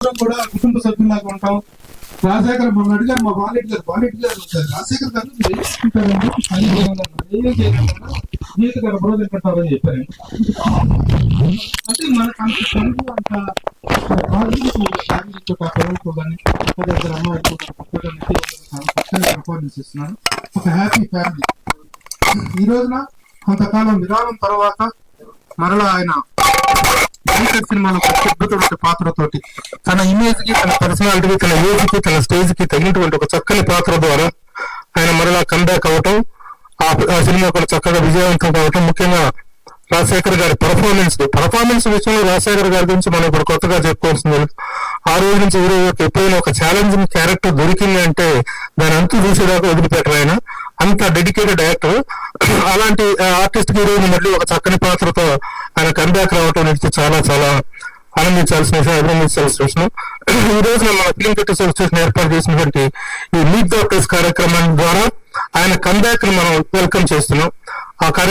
అందరం కూడా కుటుంబ సభ్యులాగా ఉంటాం. రాజశేఖర్ మొన్న అడిగారు మా బాలెట్ గారు వచ్చారు. రాజశేఖర్ గారు మీరు ఏం చేసుకుంటారండి, పని ఏం చేయగలరా, జీవిత గారు బుర్ర తింటారని చెప్పారండి. అంటే మనకు అంత చదువు అంత ప్రభుత్వం కానీ దగ్గర అమ్మాయిలు చాలా చక్కని పర్ఫార్మెన్స్ ఇస్తున్నాను. ఒక హ్యాపీ ఫ్యామిలీ. ఈ రోజున కొంతకాలం విరామం తర్వాత మరలా ఆయన సినిమాలో అద్భుతమైన పాత్రతోటి తన ఇమేజ్ కి, తన పర్సనాలిటీకి, తన ఏజ్ కి, తన స్టేజ్ కి తగినటువంటి ఒక చక్కని పాత్ర ద్వారా ఆయన మరలా కంబ్యాక్ అవటం, ఆ సినిమా కూడా చక్కగా విజయవంతం కావటం, ముఖ్యంగా రాజశేఖర్ గారి పర్ఫార్మెన్స్ విషయంలో రాజశేఖర్ గారి గురించి మనం ఇప్పుడు కొత్తగా చెప్పుకోవాల్సింది. ఆ రోజు నుంచి ఈ రోజు ఎప్పుడైనా ఒక ఛాలెంజింగ్ క్యారెక్టర్ దొరికింది అంటే దాని అంతు చూసేదాకా వదిలిపెట్టరు ఆయన. అంత డెడికేటెడ్ యాక్టర్. అలాంటి ఆర్టిస్ట్ కి ఈ రోజు మళ్ళీ ఒక చక్కని పాత్రతో ఆయన కంబ్యాక్ రావటం అనేది చాలా చాలా ఆనందించాల్సిన విషయం, అభినందించాల్సిన విషయం. ఈ రోజు మన ఫిలిం క్రిటిక్స్ అసోసియేషన్ ఏర్పాటు చేసినటువంటి ఈ మీట్ ద ప్రెస్ కార్యక్రమం ద్వారా ఆయన కంబ్యాక్ ని మనం వెల్కమ్ చేస్తున్నాం. ఆ